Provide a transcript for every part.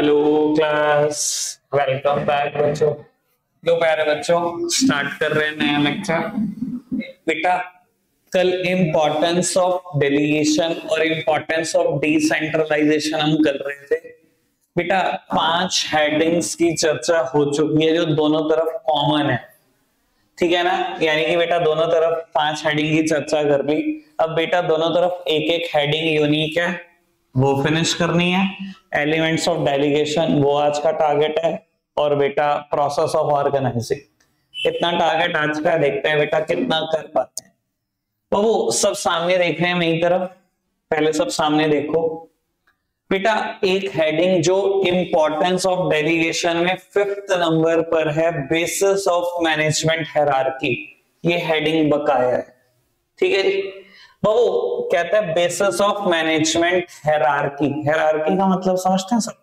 Hello class, welcome back बच्चों। जो प्यारे बच्चों, स्टार्ट कर रहे हैं नया लेक्चर। बेटा, कल इम्पोर्टेंस ऑफ डेलीगेशन और इम्पोर्टेंस ऑफ डिसेंट्रलाइजेशन हम कर रहे थे। बेटा, 5 हेडिंग्स की चर्चा हो चुकी है जो दोनों तरफ कॉमन है, ठीक है ना। यानी कि बेटा दोनों तरफ 5 हेडिंग की चर्चा कर ली। अब बेटा दोनों तरफ एक एक हेडिंग यूनिक है, वो फिनिश करनी है। एलिमेंट्स ऑफ डेलीगेशन वो आज का टारगेट है, और बेटा प्रोसेस ऑफ ऑर्गेनाइजिंग इतना टारगेट आज का। देखते हैं बेटा कितना कर पाते हैं। तो वो सब सामने देख रहे हैं मेरी तरफ, पहले सब सामने देखो बेटा। एक हेडिंग जो इंपॉर्टेंस ऑफ डेलीगेशन में 5th नंबर पर है, बेसिस ऑफ मैनेजमेंट हायरार्की। ये हेडिंग बकाया है, ठीक है जी। वो कहता है basis of management hierarchy. Hierarchy का मतलब समझते हैं सब?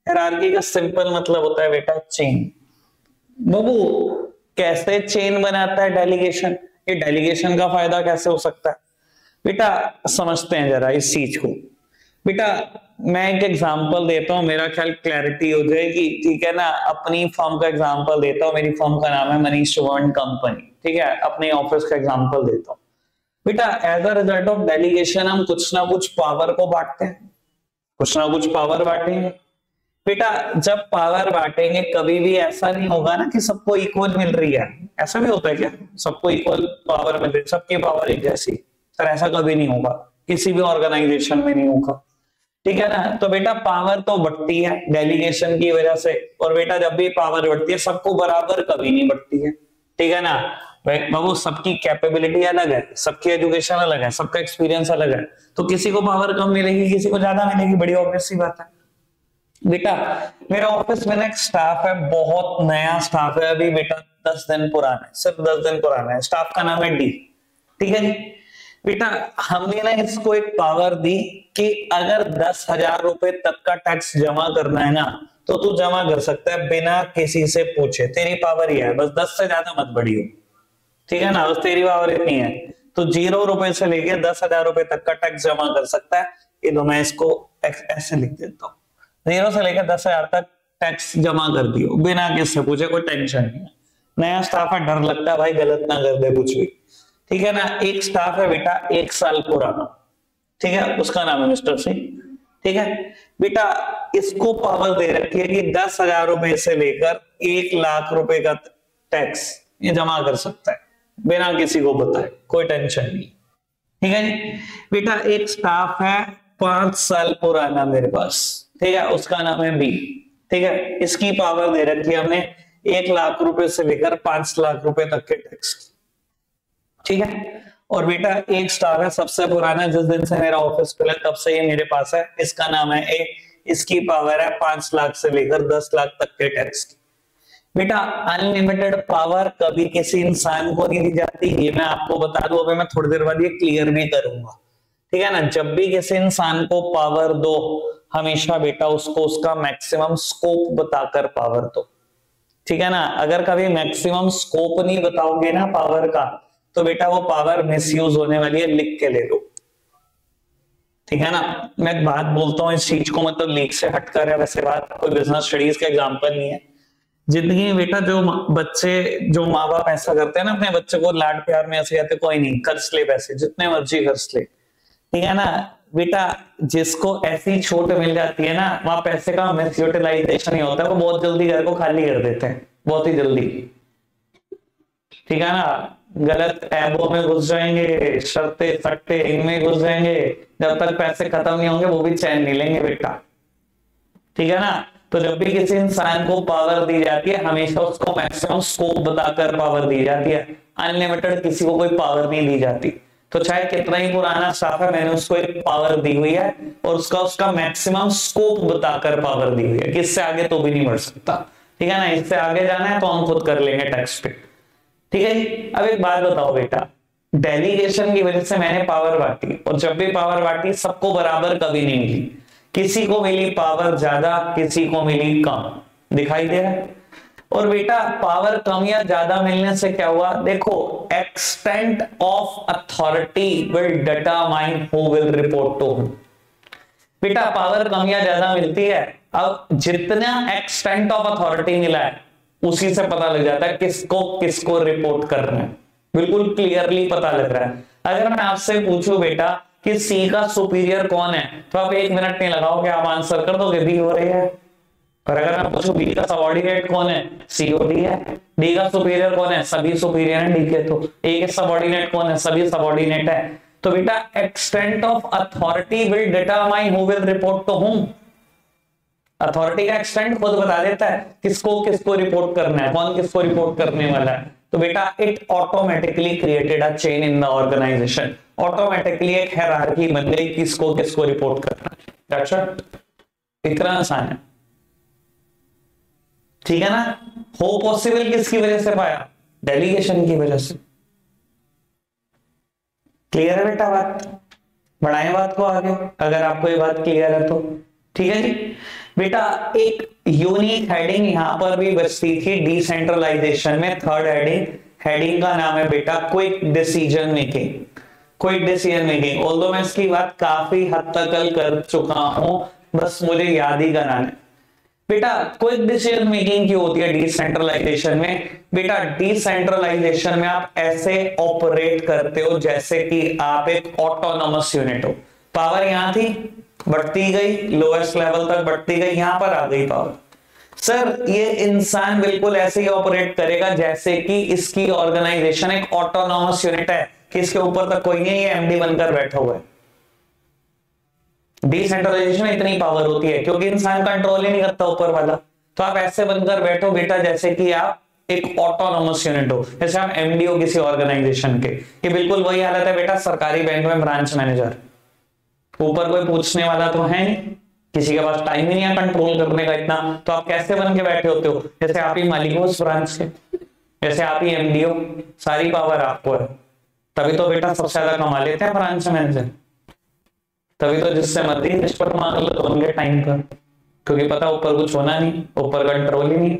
हायरार्की का सिंपल मतलब होता है बेटा चेन। बाबू कैसे चेन बनाता है डेलीगेशन? ये डेलीगेशन का फायदा कैसे हो सकता है बेटा? समझते हैं जरा इस चीज को। बेटा मैं एक एग्जांपल देता हूं, मेरा ख्याल क्लैरिटी हो जाएगी, ठीक है ना। अपनी फर्म का एग्जांपल देता हूं। मेरी फर्म का नाम है मनीष चौहान कंपनी, ठीक है। अपने ऑफिस का एग्जांपल देता हूं बेटा। As a result of delegation हम कुछ ना कुछ पावर को बांटते हैं, कुछ ना कुछ पावर बांटेंगे बेटा। जब पावर बांटेंगे कभी भी ऐसा नहीं होगा ना कि सबको इक्वल मिल रही है। ऐसा भी होता है क्या? सबको इक्वल पावर मिल रही है, सबकी पावर एक जैसी? सर ऐसा कभी नहीं होगा, किसी भी ऑर्गेनाइजेशन में नहीं होगा, ठीक है ना। तो बेटा पावर तो बढ़ती है डेलीगेशन की वजह से, और बेटा जब भी पावर बढ़ती है सबको बराबर कभी नहीं बढ़ती है, ठीक है ना। बाबू सबकी कैपेबिलिटी अलग है, सबकी एजुकेशन अलग है, सबका एक्सपीरियंस अलग है, तो किसी को पावर कम मिलेगी, किसी को ज्यादा मिलेगी, बड़ी ऑब्वियस सी बात है बेटा। मेरा ऑफिस में एक स्टाफ है, बहुत नया स्टाफ है अभी बेटा, 10 दिन पुराना है, सिर्फ 10 दिन पुराना है। स्टाफ का नाम है डी, ठीक है जी बेटा। हमने ना इसको एक पावर दी कि अगर 10,000 रुपए तक का टैक्स जमा करना है ना, तो तू जमा कर सकता है बिना किसी से पूछे। तेरी पावर ही है, बस 10 से ज्यादा मत बढ़ी हो, ठीक है ना। बस तेरी पावर इतनी है, तो 0 रुपए से लेके 10,000 रुपए तक का टैक्स जमा कर सकता है। ये तो मैं इसको ऐसे लिख देता हूँ, 0 से लेकर 10,000 तक टैक्स जमा कर दियो बिना किससे पूछे, कोई टेंशन नहीं है। नया स्टाफ है, डर लगता है भाई गलत ना कर दे कुछ भी, ठीक है ना। एक स्टाफ है बेटा 1 साल पुराना, ठीक है, उसका नाम है मिस्टर सिंह, ठीक है बेटा। इसको पावर दे रखी है कि 10,000 रुपए से लेकर 1,00,000 रुपए का टैक्स ये जमा कर सकता है बिना किसी को बताए, कोई टेंशन नहीं, ठीक है जी बेटा। एक स्टाफ है 5 साल पुराना मेरे पास, ठीक है, उसका नाम है बी, ठीक है। इसकी पावर दे रखी है हमने 1,00,000 रुपए से लेकर 5,00,000 रुपए तक के टैक्स, ठीक है। और बेटा एक स्टाफ है सबसे पुराना, जिस दिन से मेरा ऑफिस खुला तब से ये मेरे पास है, इसका नाम है ए। इसकी पावर है 5,00,000 से लेकर 10,00,000 तक के टैक्स की। बेटा अनलिमिटेड पावर कभी किसी इंसान को नहीं दी जाती, ये मैं आपको बता दूं, अभी मैं थोड़ी देर बाद ये क्लियर भी करूंगा, ठीक है ना। जब भी किसी इंसान को पावर दो, हमेशा बेटा उसको उसका मैक्सिमम स्कोप बताकर पावर दो, ठीक है ना। अगर कभी मैक्सिमम स्कोप नहीं बताओगे ना पावर का, तो बेटा वो पावर मिसयूज होने वाली है, लिख के ले लो, ठीक है ना। मैं एक बात बोलता हूँ इस चीज को, मतलब लीक से हटकर है, वैसे बात कोई बिजनेस स्टडीज का एग्जांपल नहीं है। जिंदगी में बेटा जो बच्चे, जो माँ बाप ऐसा करते हैं ना अपने बच्चे को लाड प्यार में, ऐसे कहते कोई नहीं, खर्च ले पैसे जितने मर्जी खर्च ले, ठीक है ना बेटा। जिसको ऐसी छूट मिल जाती है ना, वहां पैसे का मिस यूटिलाइजेशन ही होता है, वो बहुत जल्दी घर को खाली कर देते हैं, बहुत ही जल्दी, ठीक है ना। गलत ऐपों में घुस जाएंगे, शर्ते सट्टे इनमें घुस जाएंगे, जब तक पैसे खत्म नहीं होंगे वो भी चैन नहीं लेंगे बेटा, ठीक है ना। तो जब भी किसी इंसान को पावर दी जाती है, हमेशा उसको मैक्सिमम स्कोप बताकर पावर दी जाती है, अनलिमिटेड किसी को कोई पावर नहीं दी जाती। तो चाहे कितना ही पुराना स्टाफ है, मैंने उसको एक पावर दी हुई है, और उसका मैक्सिमम स्कोप बताकर पावर दी हुई है कि इससे आगे तो भी नहीं बढ़ सकता, ठीक है ना। इससे आगे जाना है तो हम खुद कर लेंगे टैक्स पे, ठीक है जी। अब एक बात बताओ बेटा, डेलीगेशन की वजह से मैंने पावर बांटी, और जब भी पावर बांटी सबको बराबर कभी नहीं मिली, किसी को मिली पावर ज्यादा, किसी को मिली कम, दिखाई दे रहा है। और बेटा पावर कम या ज्यादा मिलने से क्या हुआ, देखो extent of authority will determine who will report to whom. बेटा पावर कम या ज्यादा मिलती है, अब जितना एक्सटेंट ऑफ अथॉरिटी मिला है उसी से पता लग जाता है किसको किसको रिपोर्ट करना है, बिल्कुल क्लियरली पता लग रहा है। अगर मैं आपसे पूछूं बेटा कि सी का सुपीरियर कौन है, तो आप 1 मिनट नहीं लगाओगे, आप आंसर कर दोगे बी हो रही है। और अगर मैं पूछूं बी का सबऑर्डिनेट कौन है, सी ओ डी है। डी का सुपीरियर कौन है, सभी सुपीरियर है डी के। तो ए के सबऑर्डिनेट कौन है, सभी सबऑर्डिनेट है। तो बेटा extent of authority will determine who will report to whom. Authority का एक्सटेंट खुद बता देता है किसको किसको रिपोर्ट करना है, कौन किसको रिपोर्ट करने वाला है। तो बेटा it automatically created a chain in the organization, automatically एक हायरार्की बन गई किसको किसको रिपोर्ट करना है। अच्छा इतना आसान है, ठीक है ना। हो पॉसिबल किसकी वजह से पाया, डेलीगेशन की वजह से। क्लियर है बेटा बात, बढ़ाएं बात को आगे अगर आपको ये बात क्लियर है तो, ठीक है जी। बेटा एक यूनिक हेडिंग यहां पर भी बचती थी डिसेंट्रलाइजेशन में, थर्ड हेडिंग का नाम है बेटा quick decision making. Quick decision making, although मैं इसकी बात काफी हद तक कल कर चुका हूं, बस मुझे याद ही कराना है। बेटा क्विक डिसीजन मेकिंग क्यों होती है डिसेंट्रलाइजेशन में, बेटा डिसेंट्रलाइजेशन में आप ऐसे ऑपरेट करते हो जैसे कि आप एक ऑटोनोमस यूनिट हो। पावर यहां थी, बढ़ती गई, लोएस्ट लेवल तक बढ़ती गई, यहां पर आ गई पावर। सर ये इंसान बिल्कुल ऐसे ही ऑपरेट करेगा जैसे कि इसकी ऑर्गेनाइजेशन एक ऑटोनोमस यूनिट है कि इसके ऊपर तक कोई नहीं, ये एमडी बनकर बैठा हुआ है। डिसेंट्रलाइजेशन में इतनी पावर होती है क्योंकि इंसान कंट्रोल ही नहीं करता ऊपर वाला। तो आप ऐसे बनकर बैठो बेटा जैसे कि आप एक ऑटोनोमस यूनिट हो, जैसे आप एमडी हो किसी ऑर्गेनाइजेशन के। ये बिल्कुल वही हालत है बेटा सरकारी बैंक में ब्रांच मैनेजर, ऊपर कोई पूछने वाला तो है नहीं, किसी के पास टाइम ही नहीं है कंट्रोल करने का इतना, तो आप कैसे बन के बैठे होते हो, जैसे आप ही मालिक हो उस ब्रांच के, जैसे आप ही एमडी हो, सारी पावर आपको है। तभी तो बेटा सबसे ज्यादा कमा लेते हैं ब्रांच मैनेजर, तभी तो जिससे मर्जी रिश्वत मांग लो तो उनके टाइम पर, क्योंकि पता ऊपर कुछ होना नहीं, ऊपर कंट्रोल ही नहीं।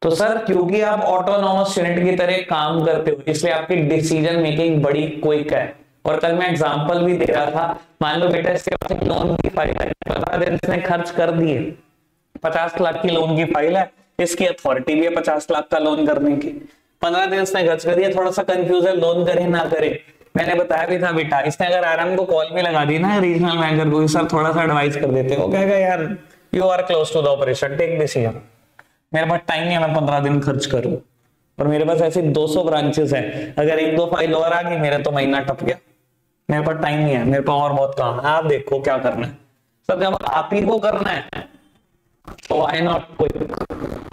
तो सर क्योंकि आप ऑटोनोमस यूनिट की तरह काम करते हो इसलिए आपकी डिसीजन मेकिंग बड़ी क्विक है। और कल मैं एग्जांपल भी दे रहा था, मान लो बेटा इसके पास लोन की फाइल है, 15 दिन इसने खर्च कर दिए, 50 लाख की लोन की फाइल है, इसकी अथॉरिटी भी है 50 लाख का लोन करने की, 15 दिन इसने खर्च कर दिया, थोड़ा सा कंफ्यूज है लोन करे ना करे। मैंने बताया भी था बेटा, इसने अगर आराम को कॉल में लगा दी ना रीजनल मैनेजर को, सर थोड़ा सा एडवाइस कर देते हो, कहेगा यार you are close to the operation, take decision, मेरे पास टाइम नहीं है मैं 15 दिन खर्च करूं, और मेरे पास ऐसी 200 ब्रांचेस है, अगर 1-2 फाइल और आ गई मेरे तो महीना टप गया, मेरे पास टाइम नहीं है, मेरे पास और बहुत काम है, आप देखो क्या करना है। सर जब आप ही को करना है तो व्हाई नॉट क्विक।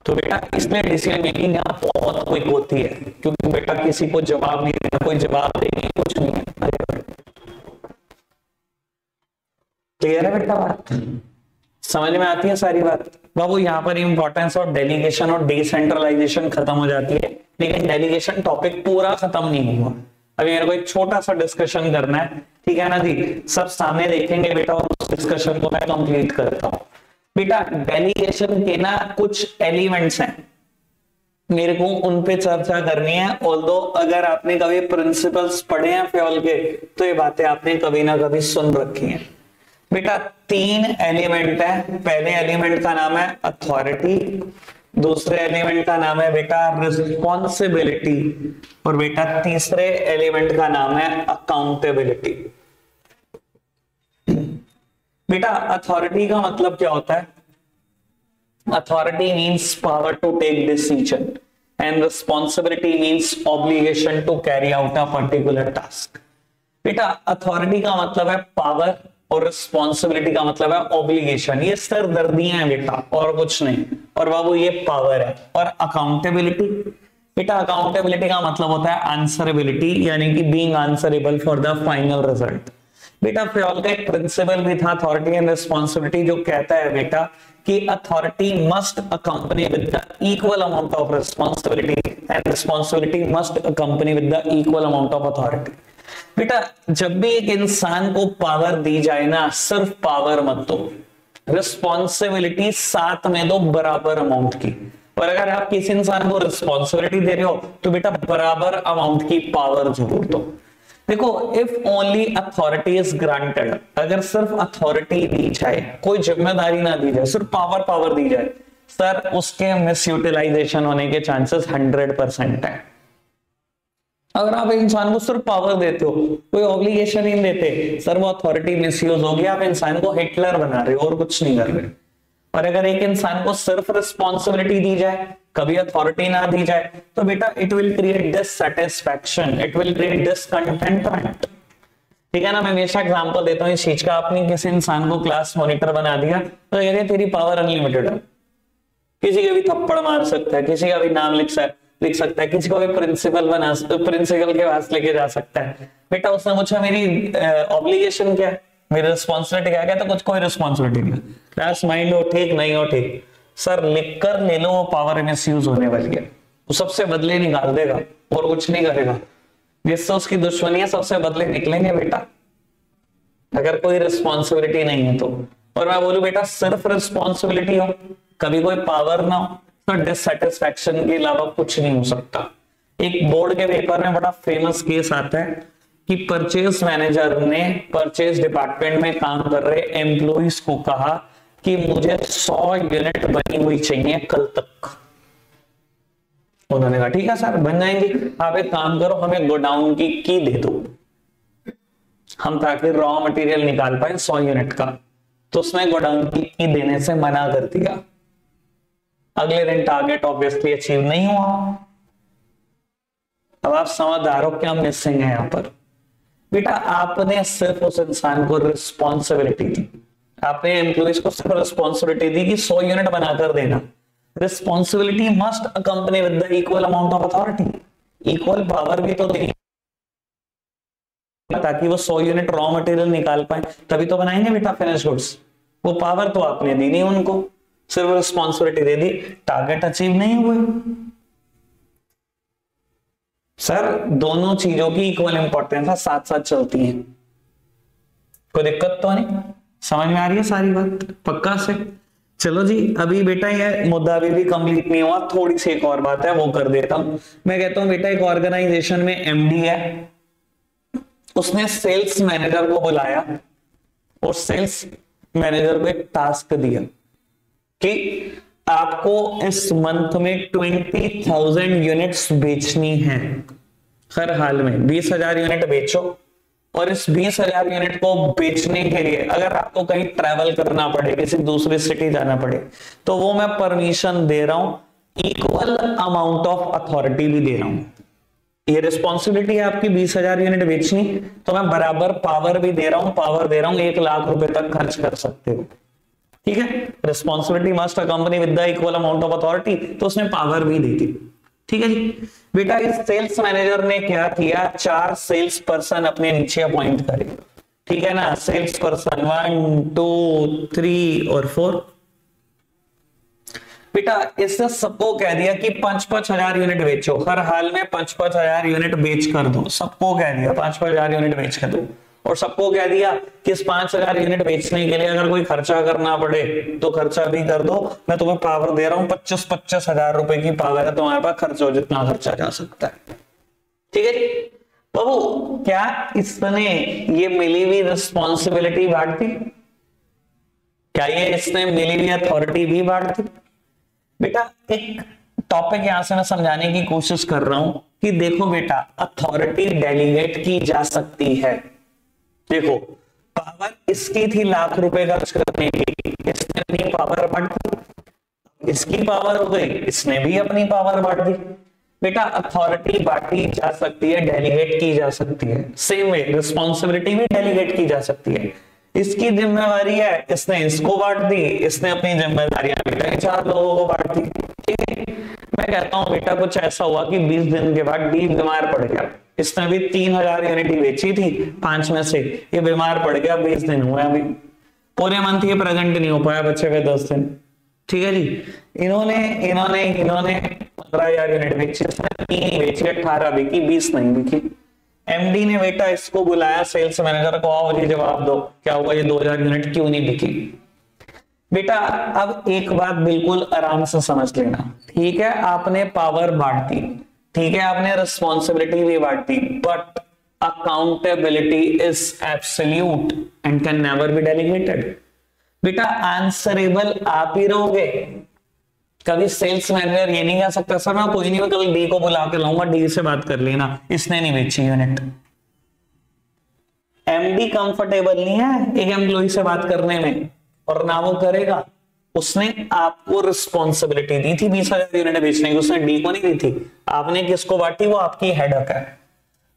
तो बेटा इसमें डिसीजन मेकिंग यहाँ बहुत क्विक होती है क्योंकि बेटा किसी को जवाब नहीं देना, कोई जवाब देने कुछ नहीं है। क्लियर है बेटा बात, समझ में आती है सारी बात। बाबू यहाँ पर इंपॉर्टेंस ऑफ डेलीगेशन और डिसेंट्रलाइजेशन खत्म हो जाती है, लेकिन डेलीगेशन टॉपिक पूरा खत्म नहीं हुआ, अभी मेरे को एक छोटा सा डिस्कशन करना है, ठीक है ना जी। सब सामने देखेंगे बेटा और उस डिस्कशन को मैं कंप्लीट करता हूँ। बेटा डेलीगेशन के ना कुछ एलिमेंट्स हैं, मेरे को उन पे चर्चा करनी है। ऑल्दो अगर आपने कभी प्रिंसिपल्स पढ़े हैं फ्योल के तो ये बातें आपने कभी ना कभी सुन रखी हैं। बेटा 3 एलिमेंट है, पहले एलिमेंट का नाम है अथॉरिटी, दूसरे एलिमेंट का नाम है बेटा रिस्पॉन्सिबिलिटी, और बेटा तीसरे एलिमेंट का नाम है अकाउंटेबिलिटी। बेटा अथॉरिटी का मतलब क्या होता है, authority means power to take decision and responsibility means obligation to carry out a particular task. बेटा अथॉरिटी का मतलब है पावर और रिस्पॉन्सिबिलिटी का मतलब है ऑब्लिगेशन, ये सरदर्दियां हैं बेटा और कुछ नहीं, और बाबू ये पावर है। और अकाउंटेबिलिटी, बेटा अकाउंटेबिलिटी का मतलब होता है आंसरेबिलिटी, यानी कि being answerable for the final result. बेटा फ्योल का एक प्रिंसिपल भी था अथॉरिटी एंड रिस्पॉन्सिबिलिटी जो कहता है बेटा कि authority must accompany with the equal amount of responsibility and responsibility must accompany with the equal amount of authority. बेटा जब भी एक इंसान को पावर दी जाए ना, सिर्फ पावर मत दो, रिस्पॉन्सिबिलिटी साथ में दो बराबर अमाउंट की। और अगर आप किसी इंसान को रिस्पॉन्सिबिलिटी दे रहे हो तो बेटा बराबर अमाउंट की पावर जरूर दो। देखो, if only authority is granted, अगर सिर्फ अथॉरिटी दी जाए, कोई जिम्मेदारी ना दी जाए, सिर्फ पावर दी जाए, सर उसके मिस यूटिलाइजेशन होने के चांसेस 100% है। अगर आप इंसान को सिर्फ पावर देते हो, कोई ऑब्लिगेशन ही देते, सर वो अथॉरिटी मिसयूज होगी, आप इंसान को हिटलर बना रहे हो और कुछ नहीं कर रहे। और अगर एक इंसान को सिर्फ रिस्पॉन्सिबिलिटी दी जाए, कभी अथॉरिटी ना दी जाए, तो बेटा it will create dissatisfaction, it will create discontentment. ठीक है ना, मैं हमेशा एग्जांपल देता हूँ इस चीज का। आपने किसी इंसान को क्लास मॉनिटर बना दिया तो ये तेरी पावर अनलिमिटेड है, किसी का भी थप्पड़ मार सकता है, किसी का भी नाम लिख सकता है, किसी को भी प्रिंसिपल के पास लेके जा सकता है। बेटा उसने पूछा मेरी ऑब्लिगेशन क्या है, मेरी रिस्पॉन्सिबिलिटी क्या है, तो कुछ कोई रिस्पॉन्सिबिलिटी नहीं। क्लास माइंड हो ठीक, नहीं हो ठीक, सर लिख कर ले लो, वो पावर मिस यूज होने वाली है, वो सबसे बदले निकाल देगा और कुछ नहीं करेगा। जिससे उसकी दुश्मनी है सबसे बदले निकलेंगे बेटा, अगर कोई रिस्पॉन्सिबिलिटी नहीं है तो। और मैं बोलूं बेटा सिर्फ रिस्पॉन्सिबिलिटी हो, कभी कोई पावर ना हो, तो डिससैटिस्फैक्शन के अलावा कुछ नहीं हो सकता। एक बोर्ड के पेपर में बड़ा फेमस केस आता है कि परचेज मैनेजर ने परचेज डिपार्टमेंट में काम कर रहे एम्प्लॉइज को कहा कि मुझे 100 यूनिट बनी हुई चाहिए कल तक। उन्होंने कहा ठीक है सर बन जाएंगी, आप एक काम करो हमें गोडाउन की दे दो, हम ताकि रॉ मटेरियल निकाल पाए 100 यूनिट का। तो उसने गोडाउन की देने से मना कर दिया। अगले दिन टारगेट ऑब्वियसली अचीव नहीं हुआ। अब आप समझदार हो क्या मिसिंग है यहां पर। बेटा आपने सिर्फ उस इंसान को रिस्पॉन्सिबिलिटी दी, आपने एम्प्लॉइज को सिर्फ रिस्पॉन्सिबिलिटी दी कि 100 यूनिट बनाकर देना। Responsibility must accompany with the equal amount of authority, equal power भी तो देगी ताकि वो 100 यूनिट रॉ मटेरियल निकाल पाए, तभी तो बनाएंगे बेटा फिनिश गुड्स। वो पावर तो आपने दी नहीं उनको, सिर्फ रिस्पॉन्सिबिलिटी दे दी, टारगेट अचीव नहीं हुए। सर दोनों चीजों की इक्वल इंपॉर्टेंस है, साथ साथ चलती है, कोई दिक्कत तो नहीं। समझ में आ रही है सारी बात पक्का से। चलो जी अभी बेटा ये मुद्दा अभी भी कंप्लीट नहीं हुआ, थोड़ी सी एक और बात है वो कर देता हूं। मैं कहता हूं बेटा एक ऑर्गेनाइजेशन में एमडी है, उसने सेल्स मैनेजर को बुलाया और सेल्स मैनेजर को एक टास्क दिया कि आपको इस मंथ में 20,000 यूनिट्स बेचनी है, हर हाल में 20,000 यूनिट बेचो। और इस 20,000 यूनिट को बेचने के लिए अगर आपको कहीं ट्रैवल करना पड़े, किसी दूसरी सिटी जाना पड़े, तो वो मैं परमिशन दे रहा हूं, इक्वल अमाउंट ऑफ अथॉरिटी भी दे रहा हूं। ये रिस्पॉन्सिबिलिटी है आपकी 20,000 यूनिट बेचनी, तो मैं बराबर पावर भी दे रहा हूं, पावर दे रहा हूं 1 लाख रुपए तक खर्च कर सकते हो। ठीक है, responsibility must accompany with the equal amount of authority, तो उसने पावर भी दी थी। ठीक है जी बेटा, इस सेल्स मैनेजर ने क्या किया, 4 सेल्स पर्सन अपने नीचे अपॉइंट करे। ठीक है ना, सेल्स पर्सन 1 2 3 और 4। बेटा इसने सबको कह दिया कि 5-5 हजार यूनिट बेचो, हर हाल में 5-5 हजार यूनिट बेच कर दो। सबको कह दिया 5-5 हजार यूनिट बेच कर दो, और सबको कह दिया कि इस 5,000 यूनिट बेचने के लिए अगर कोई खर्चा करना पड़े तो खर्चा भी कर दो, मैं तुम्हें पावर दे रहा हूं 25-25 हजार रुपए की पावर है तुम्हारे पास, खर्च हो जितना खर्चा जा सकता है। ठीक है जी बाबू, क्या इसने ये मिली हुई रिस्पॉन्सिबिलिटी बांट दी? क्या ये इसने मिली हुई अथॉरिटी भी बांट दी? बेटा एक टॉपिक यहां से मैं समझाने की कोशिश कर रहा हूं कि देखो बेटा अथॉरिटी डेलीगेट की जा सकती है। देखो पावर इसकी थी लाख रुपए खर्च करने की, इसने अपनी पावर बांट दी, इसकी पावर हो गई, इसने भी अपनी पावर बांट दी। बेटा अथॉरिटी बांटी जा सकती है, डेलीगेट की जा सकती है, सेम वे रिस्पॉन्सिबिलिटी भी डेलीगेट की जा सकती है। इसकी जिम्मेवारी है, इसने इसको बांट दी, इसने अपनी जिम्मेदारियां बेटा 4 लोगों को बांट दी। ठीक है, मैं कहता हूं बेटा कुछ ऐसा हुआ कि 20 दिन के बाद डी बीमार पड़ गया, इसने भी 3,000 यूनिट बेची थी 5 में से, ये बीमार पड़ गया, 20 दिन हुए, अभी पूरे मंथ ये प्रेजेंट नहीं हो पाया, बच्चे के 10 दिन। ठीक है जी, इन्होंने 15,000 यूनिट बेची, इसने 3 बेची, 18 बिकी, 20 नहीं बिकी। एमडी ने बेटा इसको बुलाया सेल्स मैनेजर को, आओ जी जवाब दो क्या हुआ, ये 2,000 यूनिट क्यों नहीं बिकी? बेटा अब एक बात बिल्कुल आराम से समझ लेना, ठीक है आपने पावर बांट दी, ठीक है आपने रिस्पॉन्सिबिलिटी भी बांट दी, but accountability is absolute and can never be delegated. बेटा आंसरेबल आप ही रहोगे, कभी सेल्स मैनेजर ये नहीं कह सकता सर मैं कोई नहीं, मैं कल डी को बुला के लाऊंगा, डी से बात कर लेना, इसने नहीं बेची यूनिट। एमडी कंफर्टेबल नहीं है एक एम्प्लॉय से बात करने में, और ना वो करेगा। उसने आपको रिस्पॉन्सिबिलिटी दी थी 20,000 यूनिट बेचने की, उसने डी को नहीं दी थी, आपने किसको बांटी वो आपकी हेडक है।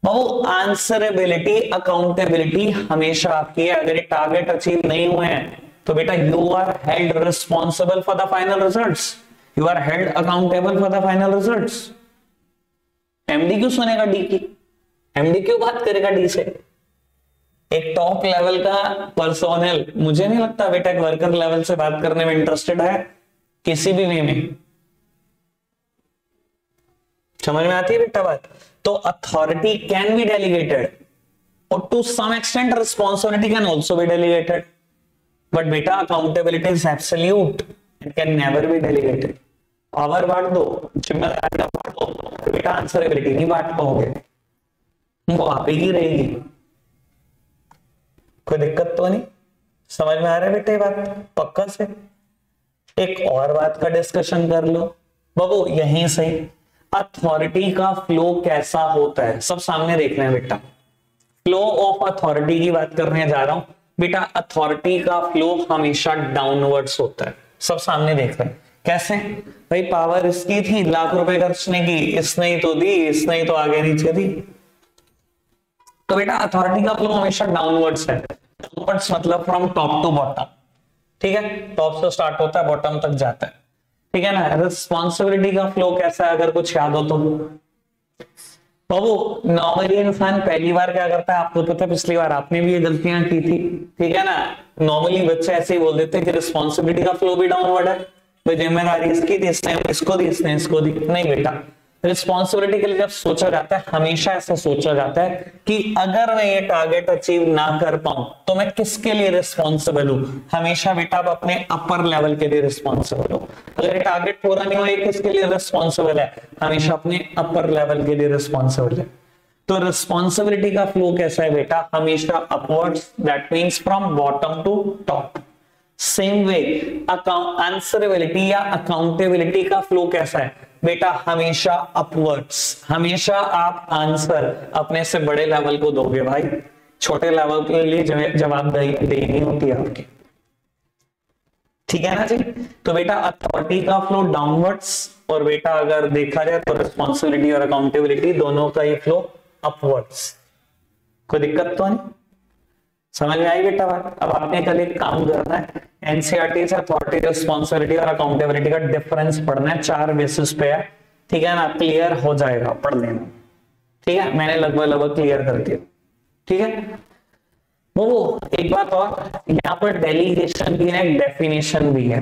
वो आंसरेबिलिटी अकाउंटेबिलिटी हमेशा आपकी है। अगर ये टारगेट अचीव नहीं हुए हैं तो बेटा you are held responsible for the final results, you are held accountable for the final results. MD क्यों सुनेगा डी की, एमडी क्यों बात करेगा डी से? एक टॉप लेवल का पर्सोनल मुझे नहीं लगता बेटा एक वर्कर लेवल से बात करने में इंटरेस्टेड है किसी भी वे में। समझ में आती है बेटा बात? तो अथॉरिटी कैन बी डेलीगेटेड और to some extent responsibility can also be delegated, but बेटा accountability is absolute and can never be delegated. Power बांट दो, जिम्मेदारी बांट दो, तो बेटा आंसरेबिलिटी नहीं बांट पाओगे, वो आप ही रहेगी। कोई दिक्कत तो नहीं? समझ में आ रहा है बेटे बात पक्का से? एक और बात का डिस्कशन कर लो बाबू यहीं से, अथॉरिटी का फ्लो कैसा होता है सब सामने देखना है बेटा। फ्लो ऑफ अथॉरिटी की बात करने जा रहा हूं बेटा। अथॉरिटी का फ्लो हमेशा डाउनवर्ड्स होता है, सब सामने देख रहे हैं। कैसे भाई? पावर इसकी थी लाख रुपए खर्चने की, इसने ही तो दी, इसने ही तो आगे नीचे दी। तो बेटा अथॉरिटी का फ्लो हमेशा डाउनवर्ड्स है। डाउनवर्ड्स मतलब फ्रॉम टॉप टू बॉटम, ठीक है? टॉप से स्टार्ट होता है बॉटम तक जाता है, ठीक है ना? रिस्पॉन्सिबिलिटी का फ्लो कैसा है अगर कुछ याद हो तो बाबू? नॉर्मली इंसान पहली बार क्या करता है आपको पता है, पिछली बार आपने भी ये गलतियां की थी, ठीक है ना? नॉर्मली बच्चे ऐसे ही बोल देते हैं कि रिस्पॉन्सिबिलिटी का फ्लो भी डाउनवर्ड है, तो जिम्मेदारी इसकी थी, इसने इसको दी, इसने इसको दी। नहीं बेटा, रिस्पॉन्सिबिलिटी के लिए जब सोचा जाता है हमेशा ऐसा सोचा जाता है कि अगर मैं ये टारगेट अचीव ना कर पाऊं तो मैं किसके लिए रिस्पॉन्सिबल हूं? हमेशा बेटा आप अपने अपर लेवल के लिए रिस्पॉन्सिबल हो। अगर ये टारगेट पूरा नहीं हुआ ये किसके लिए रिस्पॉन्सिबल है? हमेशा अपने अपर लेवल के लिए रिस्पॉन्सिबल है। तो रिस्पॉन्सिबिलिटी का फ्लो कैसा है बेटा? हमेशा upwards, that means from bottom to top. Same way answerability या अकाउंटेबिलिटी का फ्लो कैसा है बेटा? हमेशा अपवर्ड्स। हमेशा आप आंसर अपने से बड़े लेवल को दोगे भाई, छोटे लेवल के लिए जवाबदेही देनी होती है आपकी, ठीक है ना जी? तो बेटा अथॉरिटी का फ्लो डाउनवर्ड्स, और बेटा अगर देखा जाए तो रिस्पॉन्सिबिलिटी और अकाउंटेबिलिटी दोनों का ही फ्लो अपवर्ड्स। कोई दिक्कत तो नहीं? समझ में आई बेटा बात? अब आपने कल एक काम करना है, एनसीईआरटी से अथॉरिटी, रिस्पॉन्सिबिलिटी और अकाउंटेबिलिटी का डिफरेंस पढ़ना है, 4 बेसिस पे है, ठीक है ना? क्लियर हो जाएगा, पढ़ लेना, ठीक है? मैंने लगभग क्लियर कर दिया, ठीक है? वो एक बात और, यहाँ पर डेलीगेशन की एक डेफिनेशन भी है,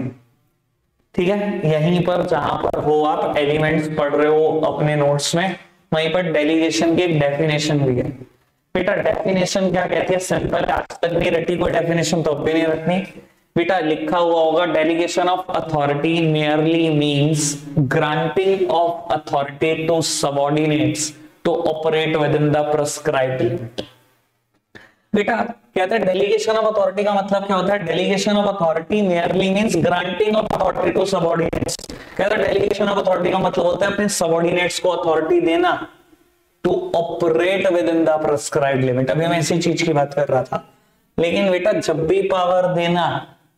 ठीक है? यहीं पर जहां पर हो आप एलिमेंट्स पढ़ रहे हो अपने नोट्स में, वहीं पर डेलीगेशन की एक डेफिनेशन भी है बेटा। डेफिनेशन क्या कहती है? सिंपल, आज तक नहीं रटी कोई डेफिनेशन तो अब भी नहीं रखनी बेटा। लिखा हुआ होगा delegation of authority merely means granting of authority to subordinates to operate within the prescribed limit. बेटा कहते हैं डेलीगेशन ऑफ अथॉरिटी का मतलब क्या होता है? Delegation of authority merely means granting of authority to subordinates. कहते हैं डेलीगेशन ऑफ अथॉरिटी का मतलब होता है अपने सबऑर्डिनेट्स को अथॉरिटी देना to operate within the prescribed limit. अभी मैं इसी चीज की बात कर रहा था। लेकिन बेटा जब भी पावर देना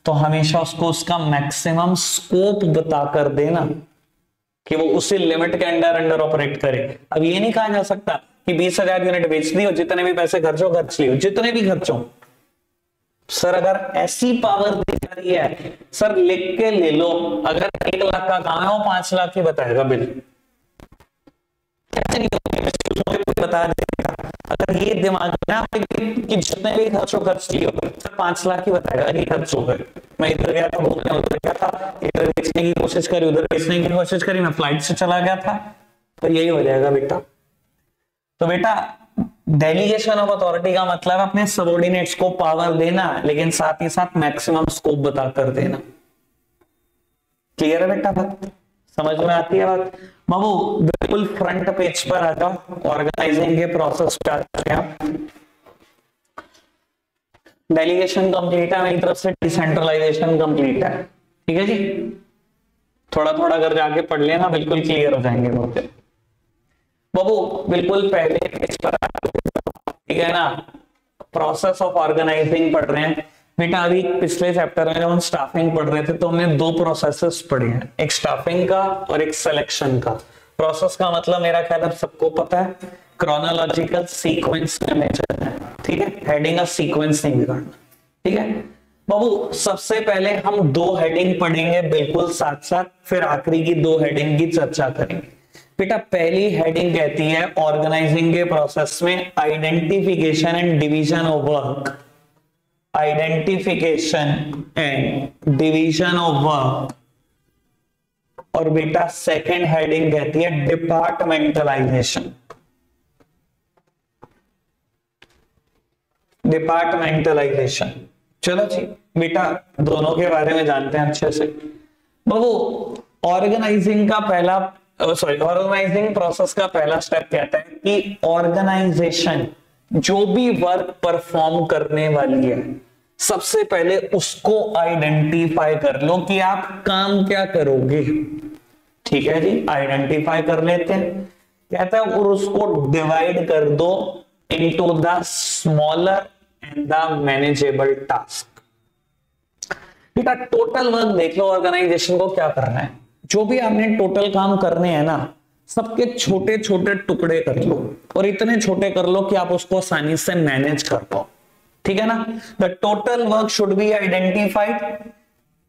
तो हमेशा उसको उसका मैक्सिमम स्कोप बताकर देना कि वो उसी लिमिट के अंडर ऑपरेट करे। अब ये नहीं कहा जा सकता कि 20,000 यूनिट बेच दी और जितने भी पैसे खर्चो खर्च लियो, जितने भी खर्चो। सर अगर ऐसी पावर दी जा रही है, सर लिख के ले लो, अगर 1 लाख का काम है वो 5 लाख ही बताएगा बिल, कैसे नहीं बता देगा। अगर ये दिमाग में कि जितने भी खर्चो खर्च लियो, सर 5 लाख ही बताएगा ये खर्च हो गए। मैं इधर गया था घूमने, उधर गया था, इधर बेचने की कोशिश करी, उधर बेचने की कोशिश करी, मैं फ्लाइट से चला गया था, तो यही हो जाएगा बेटा। तो बेटा डेलीगेशन ऑफ अथॉरिटी का मतलब अपने सबऑर्डिनेट्स को पावर देना, लेकिन साथ ही साथ मैक्सिमम स्कोप बताकर देना। क्लियर है बेटा बात? समझ में आती है बात बाबू? बिल्कुल फ्रंट पेज पर आ जाओ, ऑर्गेनाइजिंग के प्रोसेस पे आते हैं। डेलीगेशन कंप्लीट है, मेरी तरफ से डिसेंट्रलाइजेशन कंप्लीट है। ठीक है जी, थोड़ा थोड़ा कर जाके पढ़ लेना, बिल्कुल क्लियर हो जाएंगे बहुत बाबू। बिल्कुल पहले पेज पर, ठीक है ना, प्रोसेस ऑफ ऑर्गेनाइजिंग पढ़ रहे हैं बेटा। अभी पिछले चैप्टर में जब हम स्टाफिंग पढ़ रहे थे तो हमने दो प्रोसेसेस पढ़े हैं, एक स्टाफिंग का और एक सिलेक्शन का। प्रोसेस का मतलब मेरा ख्याल है सबको पता है, क्रोनोलॉजिकल सीक्वेंस में मेजर है। ठीक है, हेडिंग का सीक्वेंस नहीं बिगाड़ना। ठीक है बाबू, सबसे पहले हम दो हेडिंग पढ़ेंगे बिल्कुल साथ साथ, फिर आखिरी की दो हेडिंग की चर्चा करेंगे। बेटा पहली हेडिंग कहती है ऑर्गेनाइजिंग के प्रोसेस में identification and division of work. Identification and division of work. और बेटा सेकंड हेडिंग कहती है डिपार्टमेंटलाइजेशन। डिपार्टमेंटलाइजेशन। चलो जी बेटा, दोनों के बारे में जानते हैं अच्छे से। बाबू ऑर्गेनाइजिंग का पहला ऑर्गेनाइजिंग प्रोसेस का पहला स्टेप कहता है कि ऑर्गेनाइजेशन जो भी वर्क परफॉर्म करने वाली है, सबसे पहले उसको आइडेंटिफाई कर लो कि आप काम क्या करोगे। ठीक है जी, आइडेंटिफाई कर लेते हैं। कहता है और उसको डिवाइड कर दो into the smaller and the manageable task. बेटा टोटल वर्क देख लो, ऑर्गेनाइजेशन को क्या करना है। जो भी आपने टोटल काम करने हैं ना, सबके छोटे छोटे टुकड़े कर लो और इतने छोटे कर लो कि आप उसको आसानी से मैनेज कर पाओ। ठीक है ना, the total work should be identified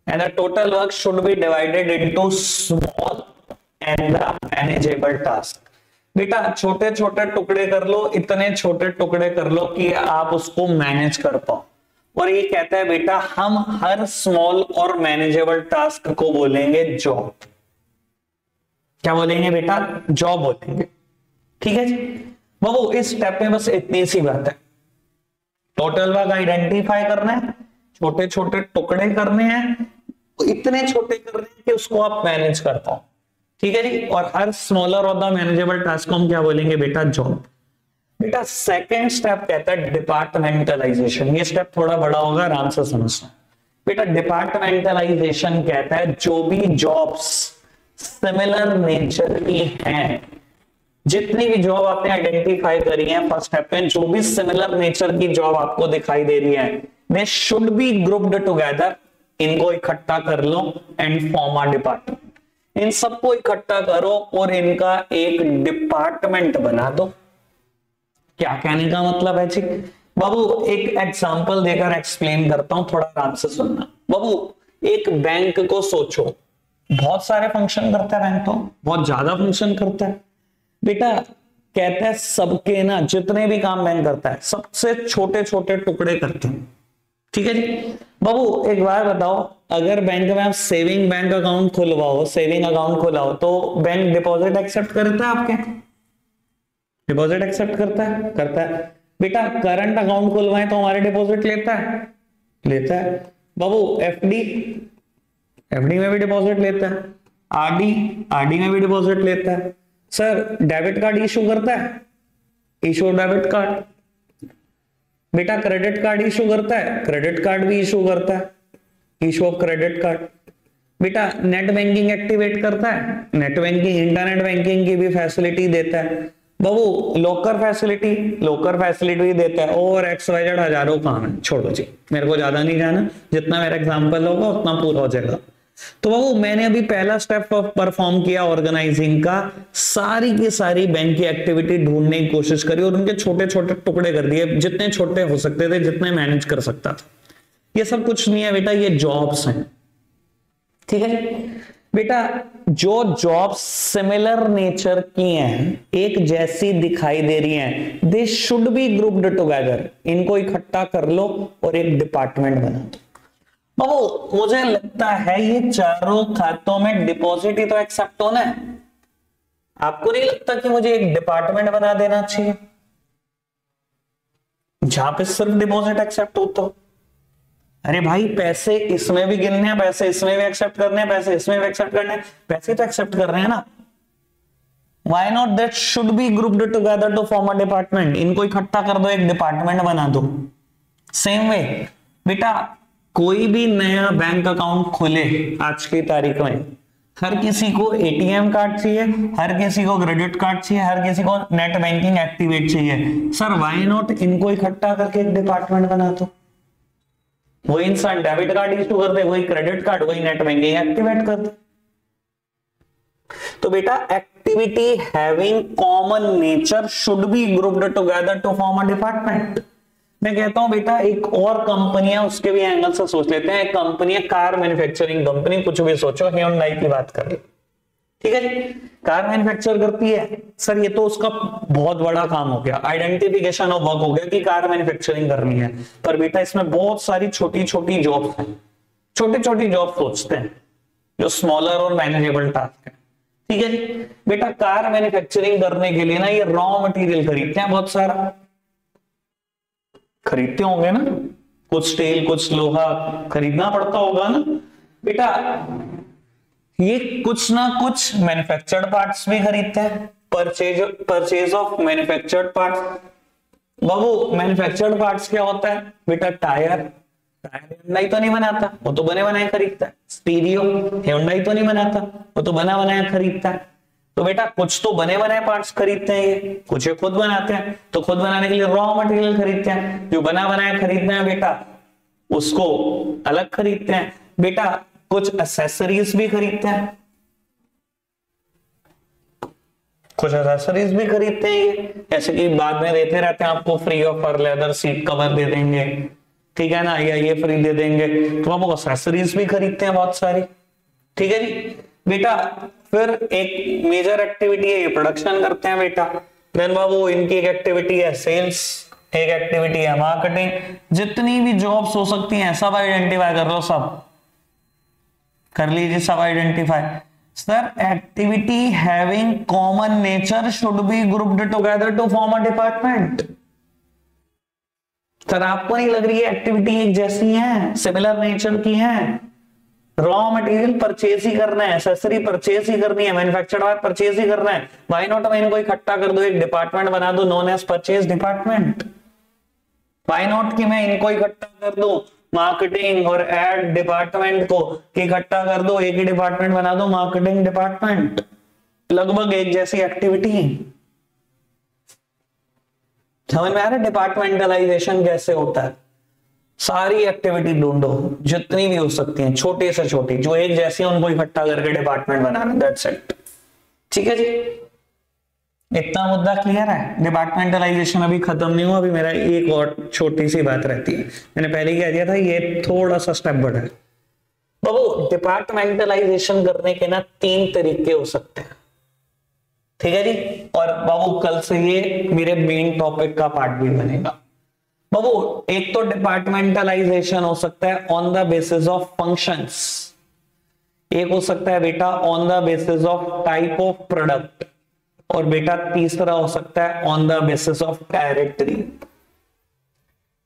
and the total work should be divided into small and the manageable task. बेटा छोटे छोटे टुकड़े कर लो, इतने छोटे टुकड़े कर लो कि आप उसको मैनेज कर पाओ। और ये कहता है बेटा हम हर स्मॉल और मैनेजेबल टास्क को बोलेंगे जॉब। क्या बोलेंगे बेटा? जॉब बोलेंगे। ठीक है जी बाबू, इस स्टेप में बस इतनी सी बात है, टोटल वर्क आइडेंटिफाई करना है, छोटे छोटे टुकड़े करने हैं, इतने छोटे करने हैं कि उसको आप मैनेज कर पाओ। ठीक है जी, और हर स्मॉलर और द मैनेजेबल टास्क को हम क्या बोलेंगे बेटा? जॉब। बेटा सेकेंड स्टेप कहता है डिपार्टमेंटलाइजेशन। ये स्टेप थोड़ा बड़ा होगा, आराम से समझना। बेटा डिपार्टमेंटलाइजेशन कहता है जो भी जॉब्स सिमिलर नेचर की हैं, जितनी भी जॉब आपने आइडेंटिफाई करी है फर्स्ट स्टेप में, जो भी सिमिलर नेचर की जॉब आपको दिखाई दे रही है, they should be grouped together. इनको इकट्ठा कर लो एंड फॉर्म अ डिपार्टमेंट। इन सबको इकट्ठा करो और इनका एक डिपार्टमेंट बना दो। क्या कहने का मतलब है जी बाबू? एक एग्जांपल देकर एक्सप्लेन करता हूं, थोड़ा आराम से सुनना। बाबू एक बैंक को सोचो, बहुत सारे फंक्शन करता है बैंक, तो बहुत ज्यादा फंक्शन करता है। बेटा कहता है सबके ना, जितने भी काम बैंक करता है सबसे छोटे छोटे टुकड़े करते हैं। ठीक है जी बाबू, एक बार बताओ, अगर बैंक में आप सेविंग बैंक अकाउंट खुलवाओ, सेविंग अकाउंट खुलाओ, तो बैंक डिपॉजिट एक्सेप्ट करता है आपके? डिपॉजिट एक्सेप्ट करता है? करता है। बेटा करंट अकाउंट खुलवाएं तो हमारे डिपॉजिट लेता है? लेता है। बाबू एफडी, एफडी में भी डिपॉजिट लेता है। आरडी, आरडी में भी डिपॉजिट लेता है। सर डेबिट कार्ड इशू करता है? Issue debit card. बेटा क्रेडिट कार्ड इशू करता है? क्रेडिट कार्ड भी इशू करता है, इशू ऑफ क्रेडिट कार्ड। बेटा नेट बैंकिंग एक्टिवेट करता है? नेट बैंकिंग, इंटरनेट बैंकिंग की भी फैसिलिटी देता है। बाबू लॉकर फैसिलिटी, लॉकर फैसिलिटी भी देता है। और XYZ हजारों काम है, छोड़ो जी, मेरे को ज्यादा नहीं जाना, जितना मेरा एग्जांपल होगा उतना पूरा हो जाएगा। तो बाबू मैंने अभी पहला स्टेप परफॉर्म किया ऑर्गेनाइजिंग का, सारी की सारी बैंक की एक्टिविटी ढूंढने की कोशिश करी और उनके छोटे छोटे टुकड़े कर दिए, जितने छोटे हो सकते थे, जितने मैनेज कर सकता था। ये सब कुछ नहीं है बेटा, ये जॉब्स हैं। ठीक है बेटा, जो जॉब्स सिमिलर नेचर की हैं, एक जैसी दिखाई दे रही हैं, they should be grouped together. इनको इकट्ठा कर लो और एक डिपार्टमेंट बना दो। बाबू मुझे लगता है ये चारों खातों में डिपॉजिट ही तो एक्सेप्ट होना है। आपको नहीं लगता कि मुझे एक डिपार्टमेंट बना देना चाहिए जहां पे सिर्फ डिपॉजिट एक्सेप्ट होता हो? अरे भाई पैसे इसमें भी गिनने हैं, पैसे इसमें भी एक्सेप्ट करने हैं, पैसे इसमें भी एक्सेप्ट करने हैं, पैसे तो एक्सेप्ट कर रहे हैं ना। Why not that should be grouped together to form a department? इनको इकट्ठा कर दो, एक डिपार्टमेंट बना दो। सेम वे बेटा कोई भी नया बैंक अकाउंट खोले आज की तारीख में, हर किसी को एटीएम कार्ड चाहिए, हर किसी को क्रेडिट कार्ड चाहिए, हर किसी को नेट बैंकिंग एक्टिवेट चाहिए। सर व्हाई नॉट इनको इकट्ठा करके एक डिपार्टमेंट बना दो। वही इंसान डेबिट कार्ड इशू कर दे, वही क्रेडिट कार्ड, वही नेट बैंकिंग एक्टिवेट कर दे। तो बेटा activity having common nature should be grouped together to form a department. मैं कहता हूं बेटा एक और कंपनी है, उसके भी एंगल से सोच लेते हैं। एक कंपनी है कार मैन्युफैक्चरिंग कंपनी, कुछ भी सोचो, Hyundai की बात करें, ठीक है जी, कार मैन्युफैक्चर करती है। सर ये तो उसका बहुत बड़ा काम हो गया, आइडेंटिफिकेशन ऑफ वर्क हो गया कि कार मैन्युफैक्चरिंग करनी है। पर बेटा इसमें बहुत सारी छोटी छोटी जॉब्स हैं, छोटी छोटी जॉब सोचते हैं जो स्मॉलर और मैनेजेबल टास्क है, ठीक है जी। बेटा कार मैन्युफैक्चरिंग करने के लिए ना ये रॉ मटेरियल खरीदते हैं, बहुत सारा खरीदते होंगे ना, कुछ स्टील कुछ लोहा खरीदना पड़ता होगा ना बेटा। ये कुछ ना कुछ मैन्युफैक्चर्ड पार्ट्स भी खरीदते हैं, purchase of manufactured parts. Babu manufactured parts क्या होता है बेटा? टायर Hyundai तो नहीं बनाता, वो तो बने बनाए खरीदता है। स्टीरियो Hyundai तो नहीं बनाता, वो तो बना बनाया खरीदता है। तो बेटा कुछ तो बने बनाए पार्ट्स खरीदते हैं, ये कुछ ये खुद बनाते हैं। तो खुद बनाने के लिए रॉ मटेरियल खरीदते हैं, जो बना बनाया खरीदना है बेटा उसको अलग खरीदते हैं। बेटा कुछ एक्सेसरीज भी खरीदते हैं, कुछ एक्सेसरीज भी खरीदते हैं ये, जैसे कि बाद में देते रहते हैं आपको free of leather seat cover दे देंगे, ठीक है ना, या ये फ्री दे देंगे। तो आप एक्सेसरीज भी खरीदते हैं बहुत सारी, ठीक है जी। बेटा फिर एक मेजर एक्टिविटी है ये प्रोडक्शन करते हैं बेटा। देन बाबू इनकी एक एक्टिविटी है सेल्स, एक एक्टिविटी है मार्केटिंग। जितनी भी जॉब्स हो सकती हैं सब आइडेंटिफाई कर लो, सब कर लीजिए, सब identify. Sir activity having common nature should be grouped together to form a department. Sir आपको नहीं लग रही है एक्टिविटी एक जैसी है, सिमिलर नेचर की है? रॉ मटेरियल परचेज ही करना है, एक्सेसरी परचेज ही करनी है, मैन्युफैक्चर्ड पार्ट परचेज ही करना है। व्हाई नॉट मैं इनको इकट्ठा कर दूं, एक डिपार्टमेंट बना दूं known as purchase department. Why not कि मैं इनको इकट्ठा कर दूं मार्केटिंग और एड डिपार्टमेंट को, कि इकट्ठा कर दो एक ही डिपार्टमेंट बना दो मार्केटिंग डिपार्टमेंट। लगभग एक जैसी एक्टिविटी। समझ में आ रहा है डिपार्टमेंटलाइजेशन कैसे होता है? सारी एक्टिविटी ढूंढो जितनी भी हो सकती हैं, छोटे से छोटी, जो एक जैसी है उनको इकट्ठा करके डिपार्टमेंट बनाना, दैट्स इट, ठीक है जी। इतना मुद्दा क्लियर है? डिपार्टमेंटलाइजेशन अभी खत्म नहीं हुआ, अभी मेरा एक और छोटी सी बात रहती है, मैंने पहले ही कह दिया था ये थोड़ा सा स्टेप बड़ा है। बाबू डिपार्टमेंटलाइजेशन करने के ना 3 तरीके हो सकते हैं, ठीक है जी। और बाबू कल से ये मेरे मेन टॉपिक का पार्ट भी बनेगा। बाबू एक तो डिपार्टमेंटलाइजेशन हो सकता है on the basis of functions, एक हो सकता है बेटा on the basis of type of product, और बेटा तीसरा हो सकता है on the basis of territory.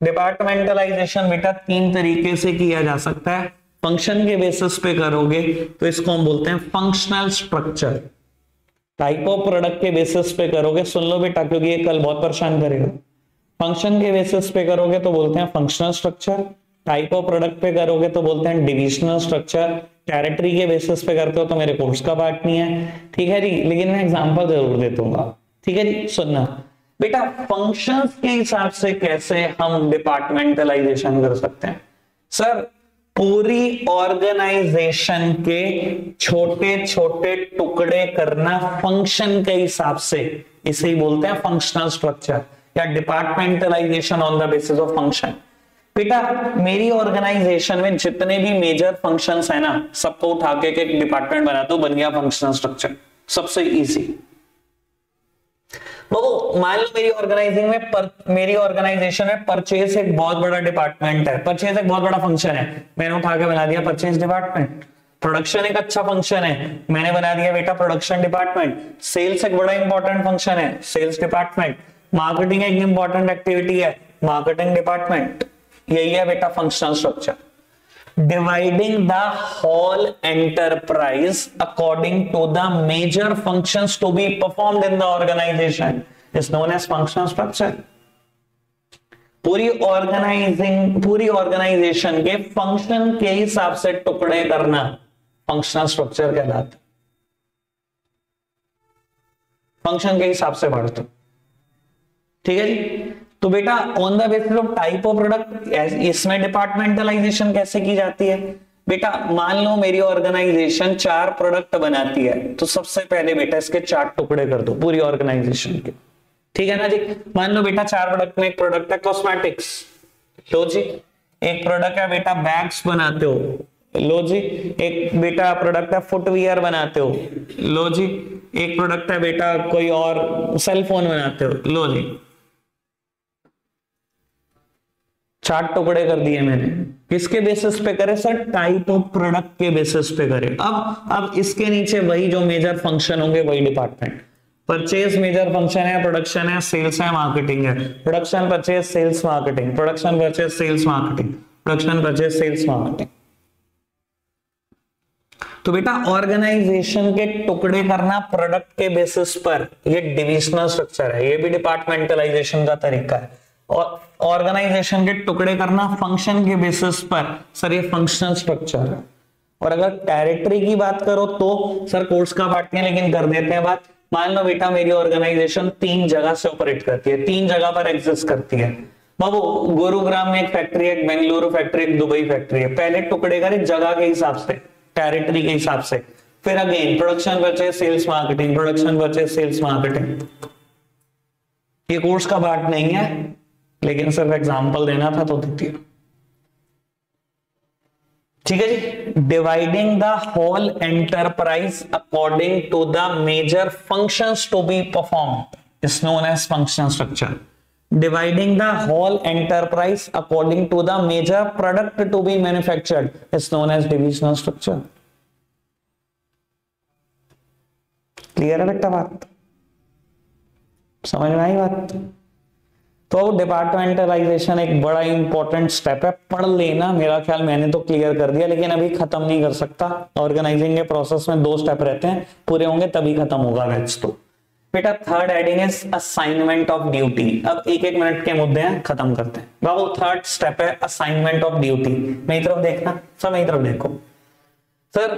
Departmentalisation बेटा 3 तरीके से किया जा सकता है। फंक्शन के बेसिस पे करोगे तो इसको हम बोलते हैं functional structure. Type of product के बेसिस पे करोगे, सुन लो बेटा क्योंकि ये कल बहुत परेशान करेगा। फंक्शन के बेसिस पे करोगे तो बोलते हैं functional structure, type of product पे करोगे तो बोलते हैं डिविजनल स्ट्रक्चर, टेरिटरी के बेसिस पे करते हो तो मेरे कोर्स का पार्ट नहीं है, ठीक है जी, लेकिन मैं एग्जांपल जरूर दे दूंगा, ठीक है जी। सुनना बेटा, फंक्शंस के हिसाब से कैसे हम डिपार्टमेंटलाइजेशन कर सकते हैं? सर पूरी ऑर्गेनाइजेशन के छोटे छोटे टुकड़े करना फंक्शन के हिसाब से, इसे ही बोलते हैं फंक्शनल स्ट्रक्चर या departmentalisation on the basis of function. बेटा मेरी ऑर्गेनाइजेशन में जितने भी मेजर फंक्शंस है ना, सबको उठा के एक डिपार्टमेंट बना दो, बन गया फंक्शनल स्ट्रक्चर, सबसे इजी। बाबू मान लो मेरी ऑर्गेनाइजेशन में परचेज एक बहुत बड़ा डिपार्टमेंट है, परचेज एक बहुत बड़ा फंक्शन है, मैंने उठा के बना दिया परचेज डिपार्टमेंट। प्रोडक्शन एक अच्छा फंक्शन है, मैंने बना दिया बेटा प्रोडक्शन डिपार्टमेंट। सेल्स एक बड़ा इंपॉर्टेंट फंक्शन है, सेल्स डिपार्टमेंट। मार्केटिंग एक इंपॉर्टेंट एक्टिविटी है, मार्केटिंग डिपार्टमेंट। यही है बेटा functional structure. Dividing the whole enterprise according to the major functions to be performed in the organization is known as functional structure. पूरी organization के function के हिसाब से टुकड़े करना फंक्शनल स्ट्रक्चर कहलाता है। फंक्शन के हिसाब से बढ़ते, ठीक है जी। तो बेटा on the basis of type of product इसमें डिपार्टमेंटलाइजेशन कैसे की जाती है? बेटा मान लो मेरी ऑर्गेनाइजेशन 4 प्रोडक्ट बनाती है, तो सबसे पहले बेटा इसके 4 टुकड़े कर दो पूरी ऑर्गेनाइजेशन के, ठीक है ना जी। मान लो बेटा 4 प्रोडक्ट में एक प्रोडक्ट है कॉस्मेटिक्स, लो जी। एक प्रोडक्ट है बेटा बैग्स बनाते हो, लो जी। एक बेटा प्रोडक्ट है फुटवियर बनाते हो, लो जी। एक प्रोडक्ट है बेटा कोई और सेल फोन बनाते हो, लो जी। 4 टुकड़े कर दिए मैंने। किसके बेसिस पे करे सर? टाइप ऑफ प्रोडक्ट के बेसिस पे करे। अब इसके नीचे वही जो मेजर फंक्शन होंगे वही डिपार्टमेंट। परचेज मेजर फंक्शन है, प्रोडक्शन है, सेल्स है, मार्केटिंग है। Production purchase sales marketing, production purchase sales marketing, production purchase sales marketing. तो बेटा ऑर्गेनाइजेशन के टुकड़े करना प्रोडक्ट के बेसिस पर, ये डिविजनल स्ट्रक्चर है, ये भी डिपार्टमेंटलाइजेशन का तरीका है। और ऑर्गेनाइजेशन के टुकड़े करना फंक्शन के बेसिस पर, सर ये फंक्शनल स्ट्रक्चर है। और अगर टेरिटरी की बात करो तो सर कोर्स का बांटते हैं, लेकिन कर देते हैं बात। मान लो बेटा मेरी ऑर्गेनाइजेशन 3 जगह से ऑपरेट करती है, 3 जगह पर एग्जिस्ट करती है। बाबू गुरुग्राम में एक फैक्ट्री है, एक बेंगलुरु फैक्ट्री, एक दुबई फैक्ट्री है। पहले टुकड़े करे जगह के हिसाब से, टेरिटरी के हिसाब से। फिर again production purchase sales marketing, production purchase sales marketing. ये कोर्स का पार्ट नहीं है, लेकिन सिर्फ एग्जांपल देना था तो देती है, ठीक है जी। Dividing the whole enterprise according to the major functions to be performed is known as functional structure. Dividing the whole enterprise according to the major product to be manufactured is known as divisional structure. Clear है बेटा बात? समझ में आई बात? तो departmentalisation एक बड़ा important step है, पढ़ लेना। मेरा ख्याल मैंने तो क्लियर कर दिया, लेकिन अभी खत्म नहीं कर सकता। ऑर्गेनाइजिंग के प्रोसेस में 2 स्टेप रहते हैं, पूरे होंगे तभी खत्म होगा बैच। तो बेटा third heading is assignment of duty. अब 1-1 मिनट के मुद्दे हैं, खत्म करते हैं बाबू। थर्ड स्टेप है असाइनमेंट ऑफ ड्यूटी। मेरी तरफ देखना, सब मेरी तरफ देखो। सर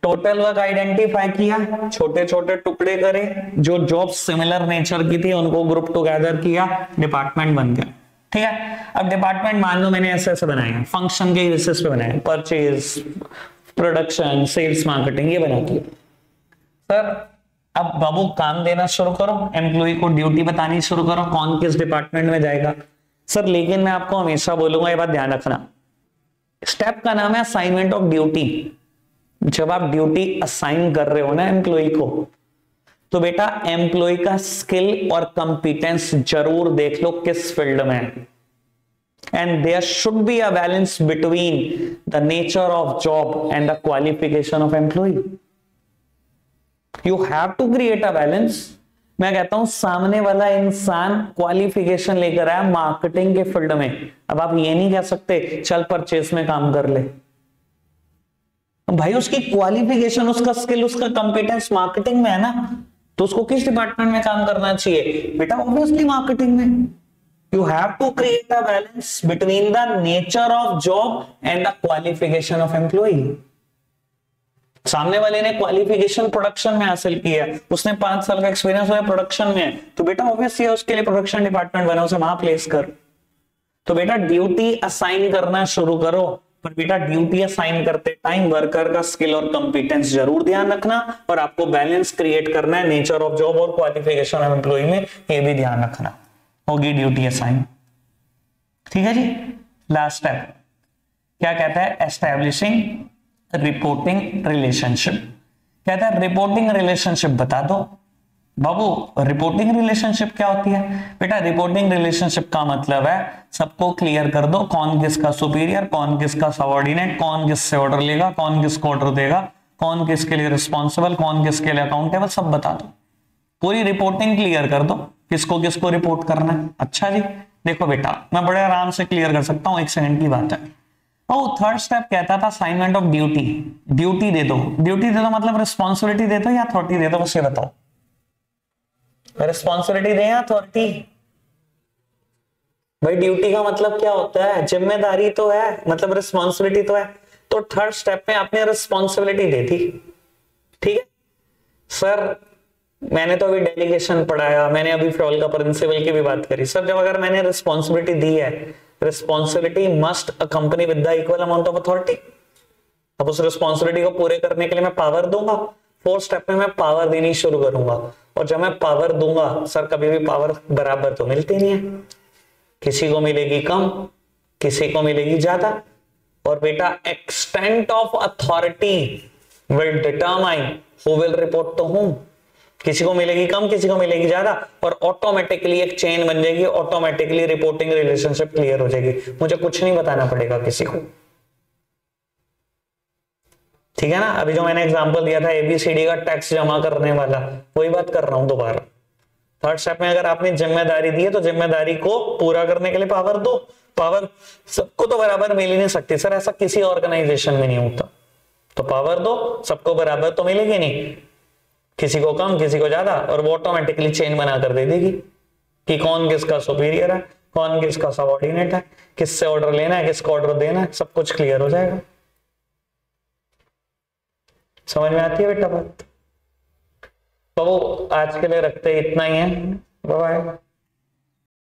टोटल वर्क आइडेंटिफाई किया, छोटे छोटे टुकड़े करे, जो जॉब सिमिलर नेचर की थी उनको ग्रुप टुगेदर किया, डिपार्टमेंट बन गया, ठीक है। अब डिपार्टमेंट मान लो मैंने ऐसे ऐसे बनाया, फंक्शन के बेसिस पे बनाया, परचेज, प्रोडक्शन, सेल्स, मार्केटिंग, ये बना दिया। सर अब बाबू काम देना शुरू करो, एम्प्लॉय को ड्यूटी बतानी शुरू करो, कौन किस डिपार्टमेंट में जाएगा। सर लेकिन मैं आपको हमेशा बोलूंगा, ये बात ध्यान रखना, स्टेप का नाम है असाइनमेंट ऑफ ड्यूटी। जब आप ड्यूटी असाइन कर रहे हो ना एम्प्लॉय को, तो बेटा एम्प्लॉय का स्किल और कंपिटेंस जरूर देख लो किस फील्ड में है। And there should be a balance between the nature of job and the qualification of employ. You have to create a balance. मैं कहता हूं सामने वाला इंसान क्वालिफिकेशन लेकर आया मार्केटिंग के फील्ड में, अब आप ये नहीं कह सकते चल परचेज में काम कर ले। भाई उसकी क्वालिफिकेशन, उसका स्किल, उसका कंपिटेंस मार्केटिंग में है ना, तो उसको किस डिपार्टमेंट में काम करना चाहिए? बेटा ऑब्वियसली मार्केटिंग में। You have to create a balance between the nature of job and the qualification of employ. सामने वाले ने क्वालिफिकेशन प्रोडक्शन में हासिल किया, उसने 5 साल का एक्सपीरियंस है प्रोडक्शन में, तो बेटा ऑब्वियसली उसके लिए प्रोडक्शन डिपार्टमेंट बना, उसे वहां प्लेस कर। तो बेटा ड्यूटी असाइन करना शुरू करो, पर बेटा ड्यूटी असाइन करते टाइम वर्कर का स्किल और कंपिटेंस जरूर ध्यान रखना, और आपको बैलेंस क्रिएट करना है नेचर ऑफ जॉब और क्वालिफिकेशन ऑफ एम्प्लॉय में, ये भी ध्यान रखना। होगी ड्यूटी असाइन, ठीक है जी। लास्ट स्टेप क्या कहता है? Establishing reporting relationship. कहता है रिपोर्टिंग रिलेशनशिप बता दो। बाबू रिपोर्टिंग रिलेशनशिप क्या होती है? बेटा रिपोर्टिंग रिलेशनशिप का मतलब है सबको क्लियर कर दो, कौन किसका सुपीरियर, कौन किसका सबऑर्डिनेट, कौन किससे ऑर्डर लेगा, कौन किसको ऑर्डर देगा, कौन किसके लिए रिस्पॉन्सिबल, कौन किसके लिए अकाउंटेबल, सब बता दो। पूरी रिपोर्टिंग क्लियर कर दो, किसको किसको रिपोर्ट करना है। अच्छा जी, देखो बेटा मैं बड़े आराम से क्लियर कर सकता हूं, 1 सेकंड की बात है। ओ थर्ड स्टेप कहता था असाइनमेंट ऑफ ड्यूटी। ड्यूटी दे दो, ड्यूटी दे दो मतलब रिस्पॉन्सिबिलिटी दे दो या अथॉरिटी दे दो, बस ये बताओ। रिस्पॉन्सिबिलिटी दे या अथॉरिटी? भाई ड्यूटी का मतलब क्या होता है? जिम्मेदारी तो है, मतलब रिस्पॉन्सिबिलिटी तो है। तो थर्ड स्टेप में आपने रिस्पॉन्सिबिलिटी दे दी, ठीक है सर। मैंने तो अभी डेलीगेशन पढ़ाया, मैंने अभी फ्रॉल का प्रिंसिपल की भी बात करी। सर जब अगर मैंने रिस्पॉन्सिबिलिटी दी है, responsibility must अकंपनी with the equal amount of authority. अब उस रिस्पॉन्सिबिलिटी को पूरे करने के लिए मैं पावर दूंगा। फोर्थ स्टेप में मैं पावर देनी शुरू करूंगा, और जब मैं पावर दूंगा सर, कभी भी पावर बराबर तो मिलती नहीं है, किसी को मिलेगी कम, किसी को मिलेगी ज्यादा। और बेटा extent of authority will determine who will report to whom. किसी को मिलेगी कम, किसी को मिलेगी ज्यादा, और ऑटोमेटिकली एक चेन बन जाएगी, ऑटोमेटिकली रिपोर्टिंग रिलेशनशिप क्लियर हो जाएगी। मुझे कुछ नहीं बताना पड़ेगा किसी को, ठीक है ना। अभी जो मैंने एग्जांपल दिया था एबीसीडी का टैक्स जमा करने वाला, वही बात कर रहा हूं दोबारा। थर्ड स्टेप में अगर आपने जिम्मेदारी दी है तो जिम्मेदारी को पूरा करने के लिए पावर दो। पावर सबको तो बराबर मिल ही नहीं सकती सर, ऐसा किसी ऑर्गेनाइजेशन में नहीं होता। तो पावर दो, सबको बराबर तो मिलेगी नहीं, किसी को कम किसी को ज्यादा, और वो ऑटोमेटिकली चेन बनाकर दे देगी कि कौन किसका सुपीरियर है, कौन किसका सबऑर्डिनेट है, किससे ऑर्डर लेना है, किसको ऑर्डर देना है, सब कुछ क्लियर हो जाएगा। समझ में आती है बेटा बात? तो आज के लिए रखते इतना ही है, बाय बाय।